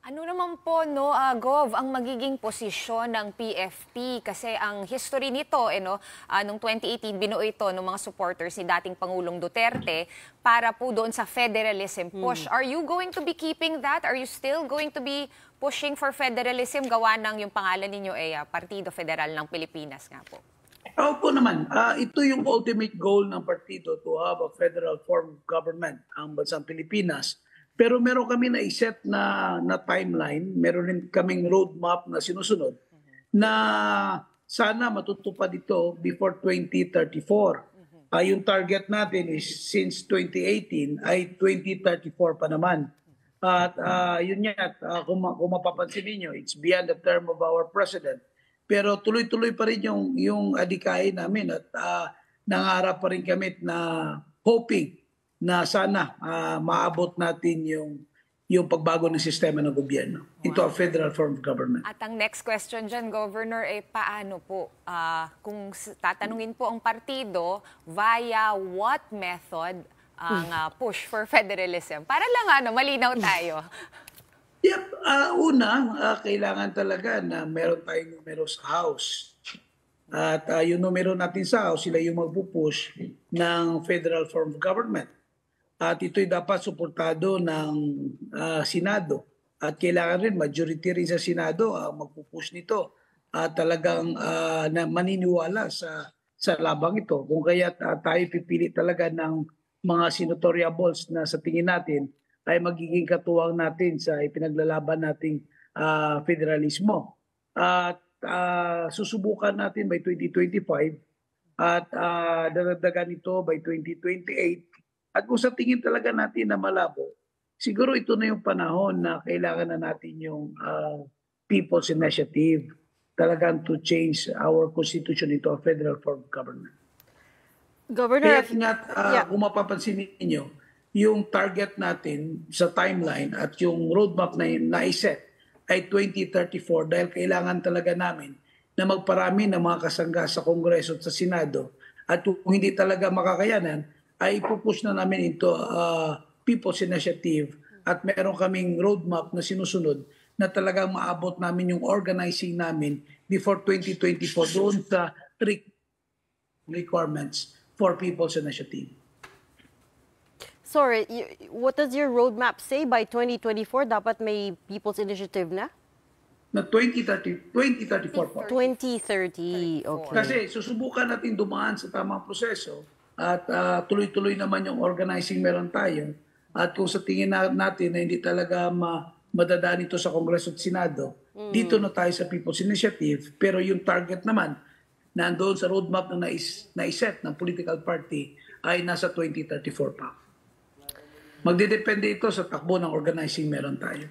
Ano naman po, no, Gov, ang magiging posisyon ng PFP? Kasi ang history nito, noong 2018, binuo ito ng mga supporters ni dating Pangulong Duterte para po doon sa federalism push. Are you going to be keeping that? Are you still going to be pushing for federalism? Gawa ng yung pangalan ninyo Partido Federal ng Pilipinas nga po. Opo naman. Ito yung ultimate goal ng partido, to have a federal form of government, ang bansang Pilipinas. Pero meron kami na-set na timeline, meron rin kaming roadmap na sinusunod na sana matutupad ito before 2034. Yung target natin is since 2018 ay 2034 pa naman. At yun nga, kung mapapansin niyo, it's beyond the term of our president. Pero tuloy-tuloy pa rin yung adikain namin at nangarap pa rin kami na hoping na sana maabot natin yung pagbago ng sistema ng gobyerno into a federal form of government. At ang next question dyan, Governor, paano po? Kung tatanungin po ang partido, via what method ang push for federalism? Para lang malinaw tayo. Yep. Una, kailangan talaga na meron tayong numero sa House. At yung numero natin sa House, sila yung magpupush ng federal form of government. At ito'y dapat suportado ng Senado. At kailangan rin, majority rin sa Senado magpupush nito. At talagang maniniwala sa labang ito. Kung kaya tayo pipili talaga ng mga senatoriables na sa tingin natin ay magiging katuwang natin sa ipinaglalaban nating federalismo. At susubukan natin by 2025 at dadagdagan ito by 2028. At kung sa tingin talaga natin na malabo, siguro ito na yung panahon na kailangan na natin yung People's Initiative talagang to change our constitution into a federal form of government. Governor, kung mapapansin niyo, yung target natin sa timeline at yung roadmap na naiset ay 2034 dahil kailangan talaga namin na magparami ng mga kasangga sa Kongreso at sa Senado. At kung hindi talaga makakayanan, ay ipupush na namin into People's Initiative at meron kaming roadmap na sinusunod na talagang maabot namin yung organizing namin before 2024 doon sa requirements for People's Initiative. Sorry, what does your roadmap say? By 2024, dapat may People's Initiative na? Na 2034 po. 2030, okay. Kasi susubukan natin dumaan sa tamang proseso at tuloy-tuloy naman yung organizing meron tayo. At kung sa tingin natin na hindi talaga madadaan ito sa Kongreso at Senado, dito na tayo sa People's Initiative. Pero yung target naman, nandoon sa roadmap na naiset ng political party ay nasa 2034 pa. Magdedepende ito sa takbo ng organizing meron tayo.